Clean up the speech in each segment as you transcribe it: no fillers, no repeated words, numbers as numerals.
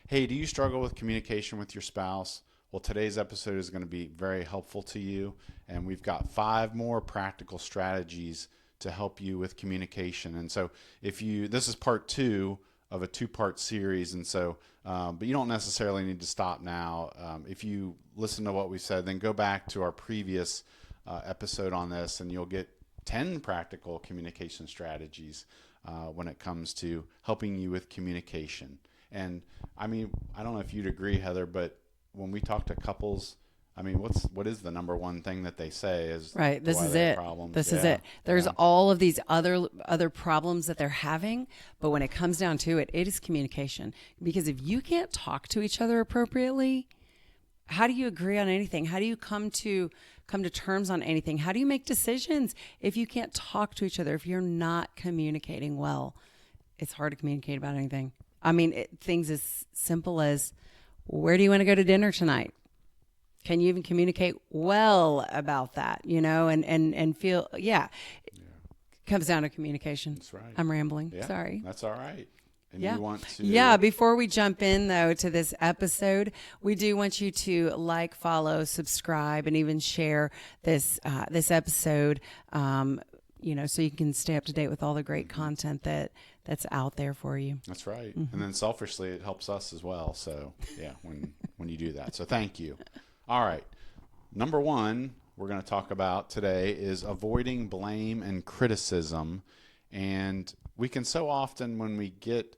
Hey, do you struggle with communication with your spouse? Well, today's episode is going to be very helpful to you, and we've got 5 more practical strategies to help you with communication. And so, this is part 2 of a 2-part series, and so, but you don't necessarily need to stop now. If you listen to what we said, then go back to our previous episode on this, and you'll get 10 practical communication strategies when it comes to helping you with communication. And I mean, I don't know if you'd agree, Heather, but when we talk to couples, I mean, what is the number one thing that they say is right. This why is they have it. problems? This is it. There's all of these other problems that they're having, but when it comes down to it, it is communication. Because if you can't talk to each other appropriately, how do you agree on anything? How do you come to terms on anything? How do you make decisions if you can't talk to each other? If you're not communicating well, it's hard to communicate about anything. I mean, things as simple as, where do you want to go to dinner tonight? Can you even communicate well about that, and feel, It comes down to communication. That's right. I'm rambling. Yeah, Sorry. that's all right. And Yeah. you want to... Yeah, before we jump in, though, to this episode, we do want you to like, follow, subscribe, and even share this episode, so you can stay up to date with all the great content that's out there for you. That's right. Mm-hmm. And then selfishly, it helps us as well. So, yeah, when you do that. So thank you. All right. Number 1 we're going to talk about today is avoiding blame and criticism. And we can so often, when we get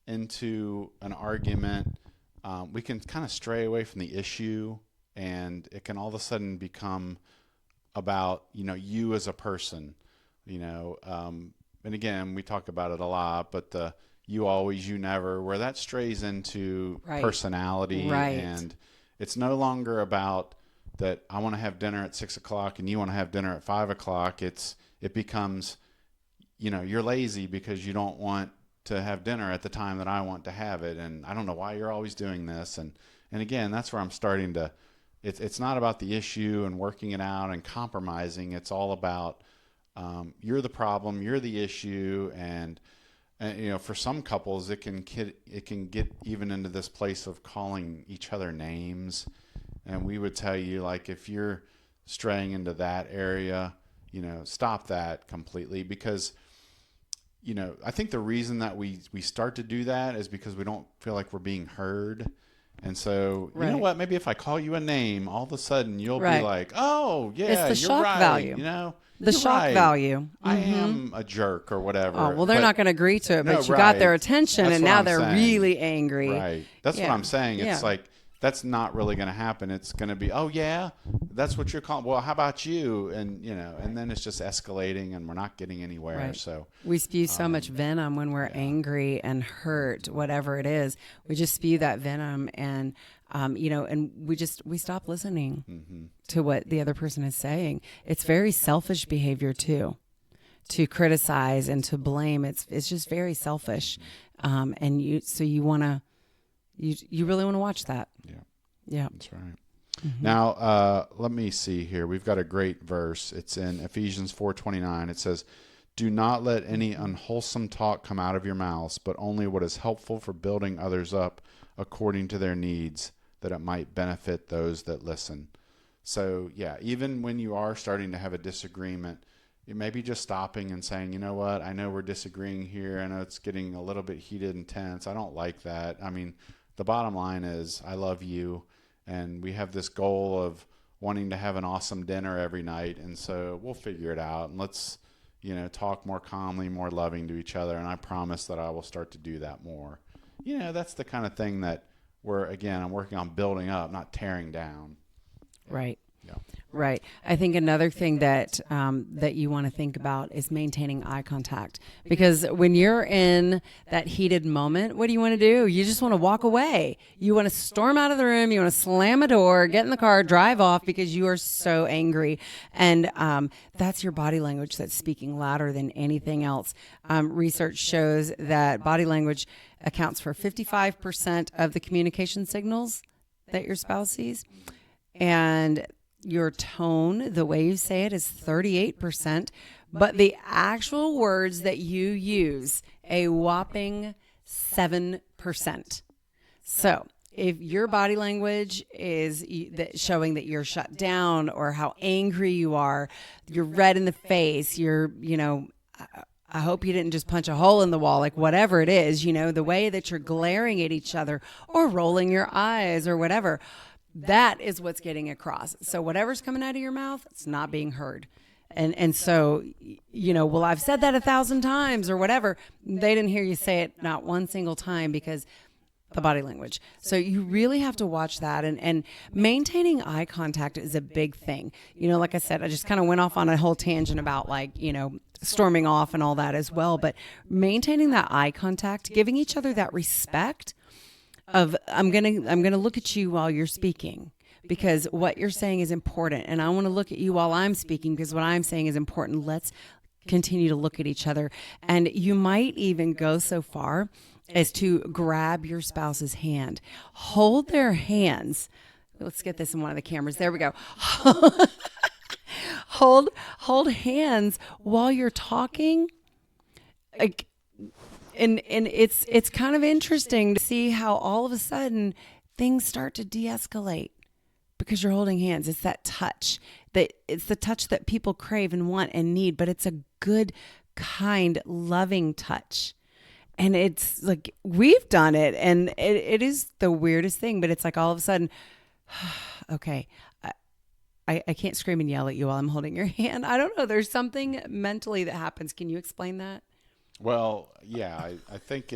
into an argument, we can kind of stray away from the issue, and it can all of a sudden become about, you as a person, and again, we talk about it a lot, but the you always, you never, where that strays into personality. Right. And it's no longer about that I want to have dinner at 6 o'clock and you want to have dinner at 5 o'clock. It becomes, you're lazy because you don't want to have dinner at the time that I want to have it. And I don't know why you're always doing this. And again, that's where I'm starting to, it's not about the issue and working it out and compromising. It's all about, you're the problem, you're the issue. And for some couples, it can get even into this place of calling each other names. And we would tell you, like, if you're straying into that area, stop that completely, because, I think the reason that we start to do that is because we don't feel like we're being heard. And so, you know what, maybe if I call you a name, all of a sudden you'll be like, oh, yeah, it's the you're shock right. value. The shock value. Mm-hmm. I am a jerk or whatever. Oh, well, they're not going to agree to it, but you got their attention. That's and what now I'm they're saying. really angry. Right. That's what I'm saying. It's like, that's not really going to happen. It's going to be, oh, yeah, that's what you're calling. Well, how about you? And, and then it's just escalating and we're not getting anywhere. Right. So we spew so much venom when we're angry and hurt, whatever it is. We just spew that venom and, and we stop listening to what the other person is saying. It's very selfish behavior too, to criticize and to blame. It's just very selfish. And you really want to watch that. Yeah. That's right. Mm-hmm. Now, let me see here. We've got a great verse. It's in Ephesians 4:29. It says, "Do not let any unwholesome talk come out of your mouths, but only what is helpful for building others up according to their needs, that it might benefit those that listen." So, yeah, even when you are starting to have a disagreement, you may be just stopping and saying, you know what, I know we're disagreeing here. I know it's getting a little bit heated and tense. I don't like that. I mean, the bottom line is I love you, and we have this goal of wanting to have an awesome dinner every night. And so we'll figure it out, and let's, talk more calmly, more loving to each other. And I promise that I will start to do that more. That's the kind of thing that I'm working on building up, not tearing down. Right. Yeah. Right. I think another thing that you want to think about is maintaining eye contact, because when you're in that heated moment, what do you want to do? You just want to walk away. You want to storm out of the room. You want to slam a door, get in the car, drive off because you are so angry. And that's your body language that's speaking louder than anything else. Research shows that body language accounts for 55% of the communication signals that your spouse sees. And your tone, the way you say it, is 38%, but the actual words that you use, a whopping 7%. So if your body language is showing that you're shut down or how angry you are, you're red in the face, I hope you didn't just punch a hole in the wall, like whatever it is, the way that you're glaring at each other or rolling your eyes or whatever, that is what's getting across. So whatever's coming out of your mouth, it's not being heard. And so, well, I've said that 1,000 times or whatever. They didn't hear you say it not one single time because the body language. So you really have to watch that, and maintaining eye contact is a big thing. Like I said, I just kind of went off on a whole tangent about storming off and all that as well, but maintaining that eye contact, giving each other that respect of I'm going to look at you while you're speaking because what you're saying is important, and I want to look at you while I'm speaking because what I'm saying is important. Let's continue to look at each other. And you might even go so far as to grab your spouse's hand, hold their hands. Let's get this in one of the cameras. There we go. hold hands while you're talking. And it's kind of interesting to see how all of a sudden things start to de-escalate because you're holding hands. It's that touch it's the touch that people crave and want and need, but it's a good, kind, loving touch. And it's like, we've done it, and it is the weirdest thing, but it's like all of a sudden, okay, I can't scream and yell at you while I'm holding your hand. I don't know. There's something mentally that happens. Can you explain that? Well, yeah, I think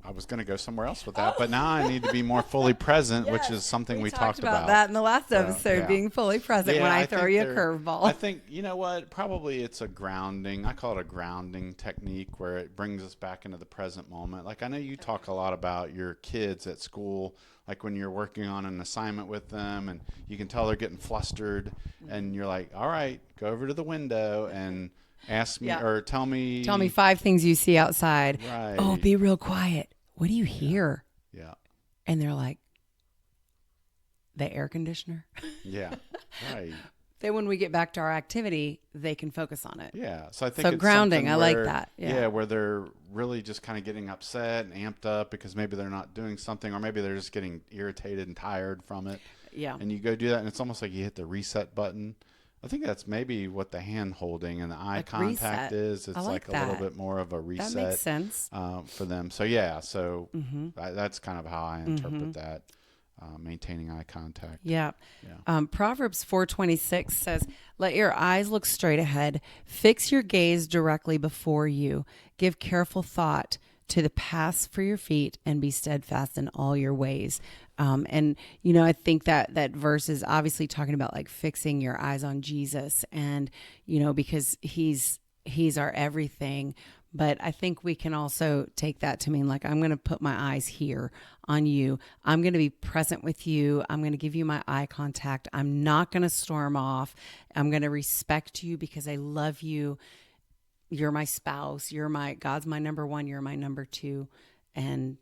I was going to go somewhere else with that, but now I need to be more fully present, which is something we talked about. That in the last episode, yeah. being fully present when I throw you a curveball. I think, you know what, probably it's a grounding. I call it a grounding technique where it brings us back into the present moment. Like I know you talk a lot about your kids at school, like when you're working on an assignment with them and you can tell they're getting flustered and you're like, all right, go over to the window and ask me or tell me 5 things you see outside. Right. Oh, be real quiet. What do you hear? Yeah. And they're like, the air conditioner. Yeah. Right. Then when we get back to our activity, they can focus on it. Yeah. So I think it's grounding. I like where, that. Yeah, where they're really just kind of getting upset and amped up because maybe they're not doing something or maybe they're just getting irritated and tired from it. Yeah. And you go do that and it's almost like you hit the reset button. I think that's maybe what the hand holding and the eye contact is. It's like a little bit more of a reset. That makes sense. For them. So yeah, that's kind of how I interpret that, maintaining eye contact. Yeah. Proverbs 4:26 says, "Let your eyes look straight ahead. Fix your gaze directly before you. Give careful thought to the paths for your feet and be steadfast in all your ways." And, I think that verse is obviously talking about like fixing your eyes on Jesus and, because he's our everything. But I think we can also take that to mean like, I'm going to put my eyes here on you. I'm going to be present with you. I'm going to give you my eye contact. I'm not going to storm off. I'm going to respect you because I love you. You're my spouse. God's my number one. You're my number two. And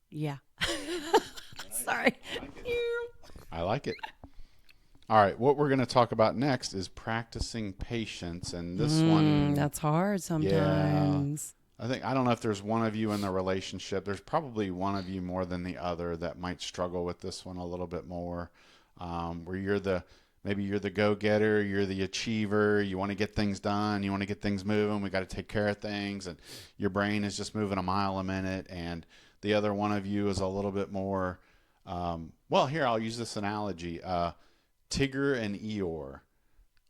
yeah. Sorry. I like it. All right. What we're going to talk about next is practicing patience. And this one. That's hard sometimes. Yeah, I don't know if there's one of you in the relationship. There's probably one of you more than the other that might struggle with this one a little bit more. Where maybe you're the go-getter, you're the achiever, you want to get things done, you want to get things moving, we got to take care of things, and your brain is just moving a mile a minute, and the other one of you is a little bit more, here, I'll use this analogy, Tigger and Eeyore.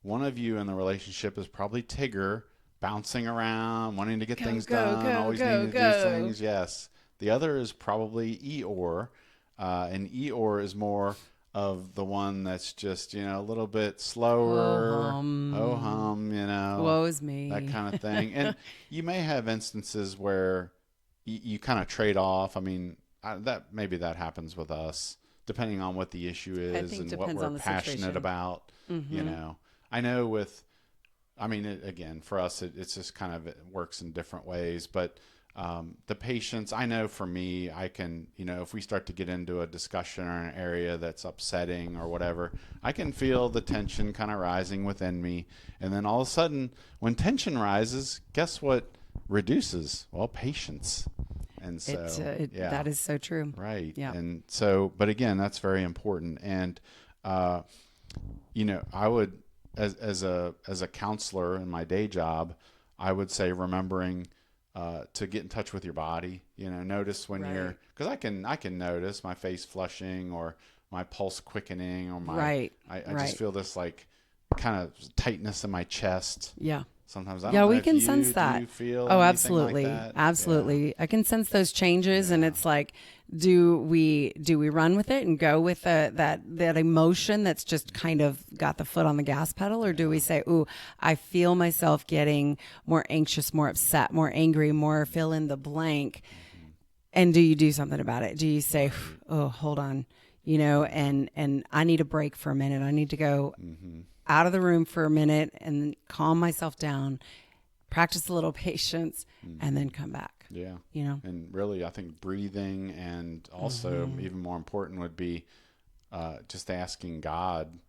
One of you in the relationship is probably Tigger, bouncing around, wanting to get things done, always needing to do things, yes. The other is probably Eeyore, and Eeyore is more of the one that's just, a little bit slower, woe is me, that kind of thing. And you may have instances where you kind of trade off. I mean, maybe that happens with us, depending on what the issue is and what we're passionate about. Mm-hmm. I know again, for us, it's just kind of, it works in different ways, but the patience, I know for me, I can, if we start to get into a discussion or an area that's upsetting or whatever, I can feel the tension kind of rising within me. And then all of a sudden, when tension rises, guess what reduces? Well, patience. And so, that is so true. right. Yeah. And so, but again, that's very important. And, I would, as a counselor in my day job, I would say remembering to get in touch with your body. Notice when Right. because I can notice my face flushing or my pulse quickening or my Right. I Right. just feel this like kind of tightness in my chest. Yeah. Sometimes I Yeah, don't know we if can you sense that. do you feel Oh, anything absolutely. like that? Absolutely. I can sense those changes and Yeah. it's like, do we run with it and go with that emotion that's just kind of got the foot on the gas pedal, or do we say, "Ooh, I feel myself getting more anxious, more upset, more angry, more fill in the blank." And do you do something about it? Do you say, "Oh, hold on, and I need a break for a minute. I need to go out of the room for a minute and calm myself down, practice a little patience, and then come back." Yeah. Yeah. And really, I think breathing, and also even more important would be just asking God,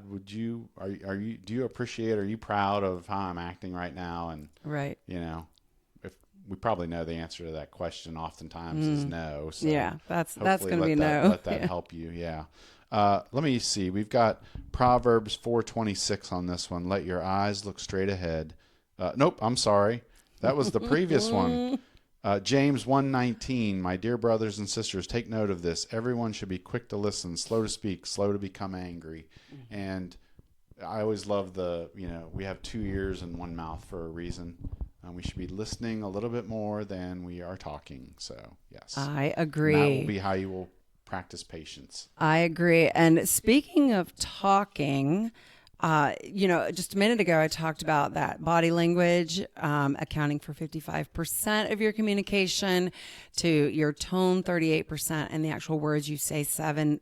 would you, are you, do you appreciate, are you proud of how I'm acting right now? And, Right. if we probably know the answer to that question oftentimes is no. So Yeah. That's hopefully going to be let no. let that help you. Yeah. Let me see. We've got Proverbs 4:26 on this one. Let your eyes look straight ahead. Nope, I'm sorry. That was the previous one. James 1:19. My dear brothers and sisters, take note of this. Everyone should be quick to listen, slow to speak, slow to become angry. And I always love we have 2 ears and 1 mouth for a reason. We should be listening a little bit more than we are talking. So, yes. I And agree. that will be how you will practice patience. I agree. And speaking of talking, just a minute ago, I talked about that body language accounting for 55% of your communication, to your tone 38%, and the actual words you say 7%.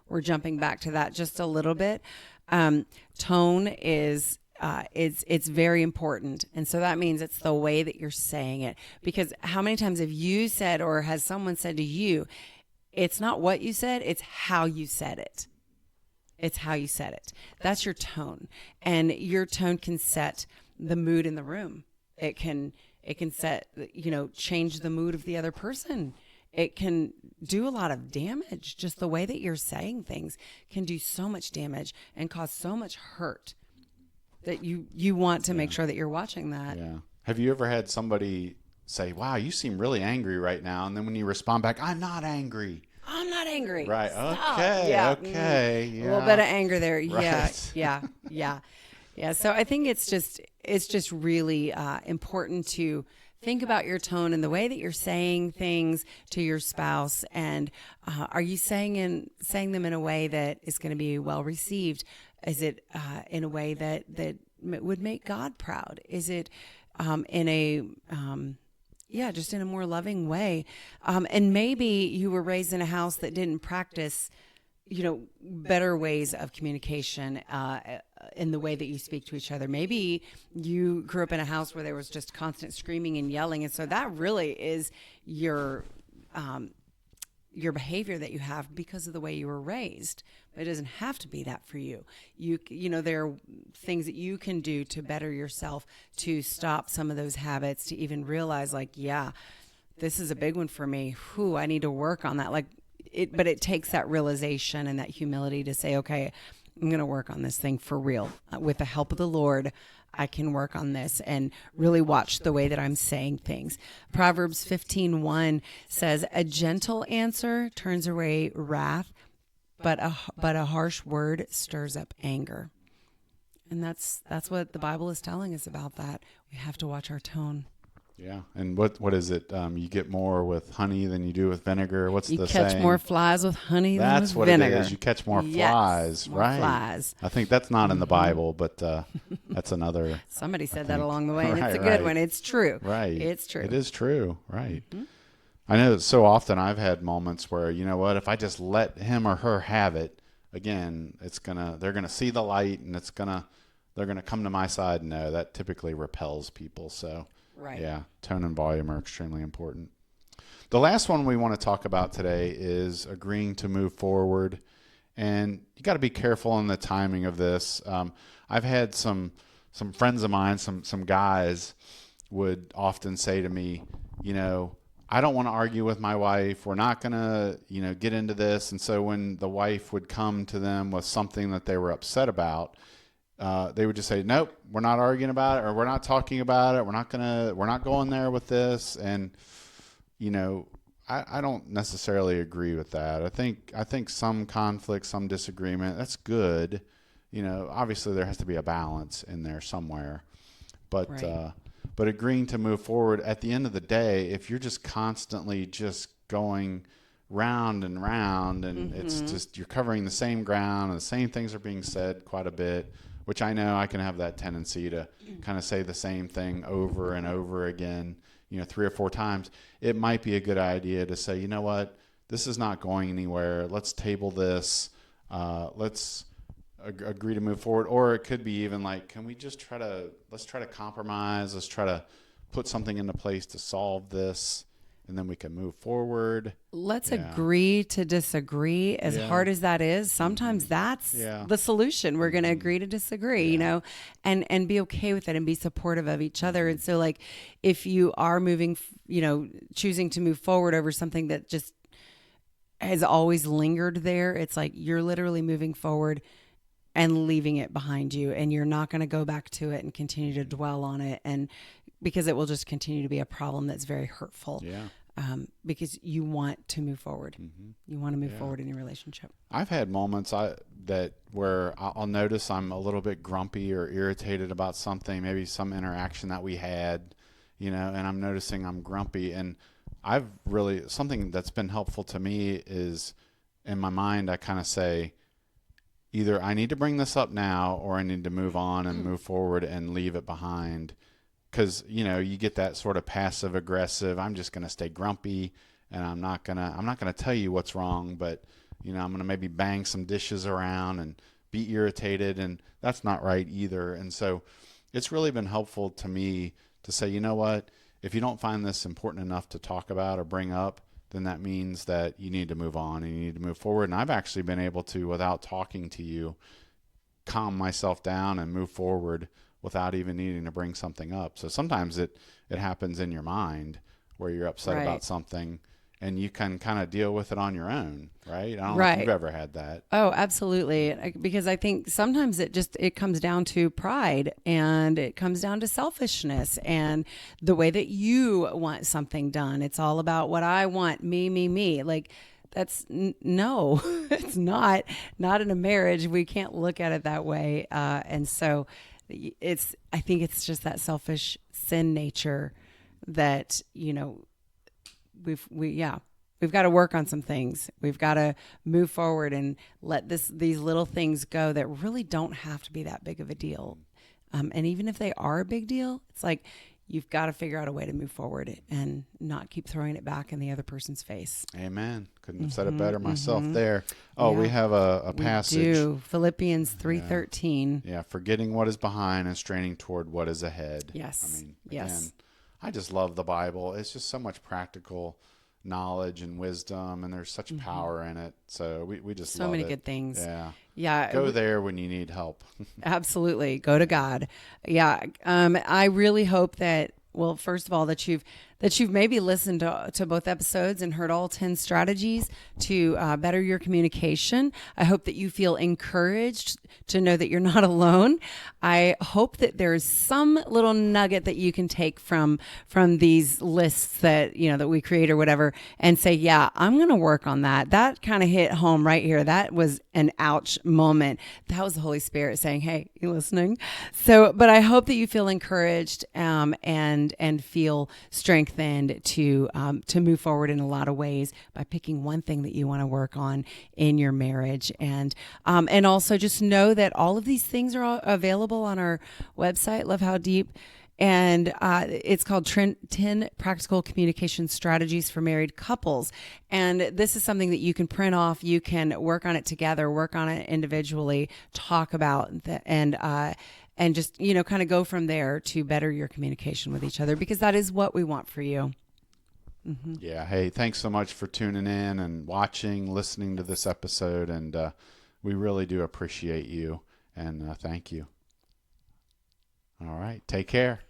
We're jumping back to that just a little bit. Tone is it's very important. And so that means it's the way that you're saying it. Because how many times have you said, or has someone said to you, it's not what you said, it's how you said it. It's how you said it. That's your tone. And your tone can set the mood in the room. It can set, change the mood of the other person. It can do a lot of damage. Just the way that you're saying things can do so much damage and cause so much hurt that you want to make sure that you're watching that. Yeah. Have you ever had somebody say, "Wow, you seem really angry right now," and then when you respond back, "I'm not angry." I'm not angry. Right. Stop. Okay. Yeah. Okay. A Yeah. little bit of anger there. Right. Yeah. So I think it's just really important to think about your tone and the way that you're saying things to your spouse. And are you saying them in a way that is going to be well received? Is it in a way that would make God proud? Is it in a just in a more loving way? And maybe you were raised in a house that didn't practice, better ways of communication in the way that you speak to each other. Maybe you grew up in a house where there was just constant screaming and yelling, and so that really is your behavior that you have because of the way you were raised. But it doesn't have to be that for you. There are things that you can do to better yourself, to stop some of those habits, to even realize, this is a big one for me. I need to work on that. But it takes that realization and that humility to say, okay, I'm going to work on this thing for real. With the help of the Lord, I can work on this and really watch the way that I'm saying things. Proverbs 15:1 says, a gentle answer turns away wrath, but a harsh word stirs up anger. And that's what the Bible is telling us about that. We have to watch our tone. Yeah. And what is it? You get more with honey than you do with vinegar. What's You the catch saying? more flies with honey That's than what with vinegar. it is. You catch more Yes, flies, more right? flies. I think that's not in the Bible, but that's another. Somebody said that along the way, and Right, it's a good right. one. It's true. Right. It's true. It is true. Right. I know that so often I've had moments where, if I just let him or her have it, again, they're gonna see the light, and they're gonna come to my side. No, that typically repels people. So. Right. Yeah, tone and volume are extremely important. The last one we want to talk about today is agreeing to move forward. And you got to be careful in the timing of this. I've had some friends of mine, some guys would often say to me, you know, I don't want to argue with my wife. We're not going to, you know, get into this. And so when the wife would come to them with something that they were upset about, they would just say, nope, we're not arguing about it, or we're not talking about it. We're not going there with this. And, you know, I don't necessarily agree with that. I think some conflict, some disagreement, that's good. You know, obviously there has to be a balance in there somewhere, but, Right. but agreeing to move forward at the end of the day, if you're just constantly just going round and round, and it's just, you're covering the same ground and the same things are being said quite a bit, which I know I can have that tendency to kind of say the same thing over and over again, you know, 3 or 4 times. It might be a good idea to say, you know what, this is not going anywhere. Let's table this. Let's agree to move forward. Or it could be even like, can we just let's try to compromise. Let's try to put something into place to solve this, and then we can move forward. Let's Yeah. agree to disagree. As Yeah. hard as that is, sometimes that's Yeah. the solution. We're going to agree to disagree, you know, and be okay with it and be supportive of each other. And so, like, if you are moving, you know, choosing to move forward over something that just has always lingered there, it's like you're literally moving forward and leaving it behind you, and you're not going to go back to it and continue to dwell on it, and because it will just continue to be a problem that's very hurtful. Yeah. Because you want to move forward. You want to move forward in your relationship. I've had moments where I'll notice I'm a little bit grumpy or irritated about something, maybe some interaction that we had, you know, and I'm noticing I'm grumpy. And something that's been helpful to me is, in my mind, I kind of say, either I need to bring this up now, or I need to move on and move forward and leave it behind. Because, you know, you get that sort of passive aggressive, I'm just going to stay grumpy, and I'm not going to tell you what's wrong, but, you know, I'm going to maybe bang some dishes around and be irritated, and that's not right either. And so it's really been helpful to me to say, you know what, if you don't find this important enough to talk about or bring up, then that means that you need to move on and you need to move forward. And I've actually been able to, without talking to you, calm myself down and move forward without even needing to bring something up. So sometimes it happens in your mind where you're upset about something, and you can kind of deal with it on your own, right? I don't know if you've ever had that. Oh, absolutely. Because I think sometimes it comes down to pride, and it comes down to selfishness and the way that you want something done. It's all about what I want, me. Like, that's no, it's not in a marriage. We can't look at it that way. And so I think it's just that selfish sin nature that, you know, we've got to work on some things. We've got to move forward and let these little things go that really don't have to be that big of a deal. And even if they are a big deal, it's like, you've got to figure out a way to move forward and not keep throwing it back in the other person's face. Amen. Couldn't have said it better myself there. Oh, we have a passage. We do. Philippians 3:13. Yeah, forgetting what is behind and straining toward what is ahead. Yes. I mean, yes. Again, I just love the Bible. It's just so much practical knowledge and wisdom, and there's such power in it. So we just so love many it. good things. Yeah. Yeah. Go there when you need help. Absolutely. Go to God. Yeah. I really hope that, well, first of all, that you've maybe listened to both episodes and heard all 10 strategies to better your communication. I hope that you feel encouraged to know that you're not alone. I hope that there's some little nugget that you can take from these lists that, you know, that we create or whatever, and say, yeah, I'm going to work on that. That kind of hit home right here. That was an ouch moment. That was the Holy Spirit saying, hey, you listening? So, but I hope that you feel encouraged and feel strengthened to move forward in a lot of ways by picking one thing that you want to work on in your marriage, and also just know that all of these things are all available on our website, Love How Deep. And it's called 10 Practical Communication Strategies for Married Couples. And this is something that you can print off. You can work on it together, work on it individually, talk about, and just, you know, kind of go from there to better your communication with each other, because that is what we want for you. Mm-hmm. Yeah. Hey, thanks so much for tuning in and watching, listening to this episode. And we really do appreciate you. And thank you. All right. Take care.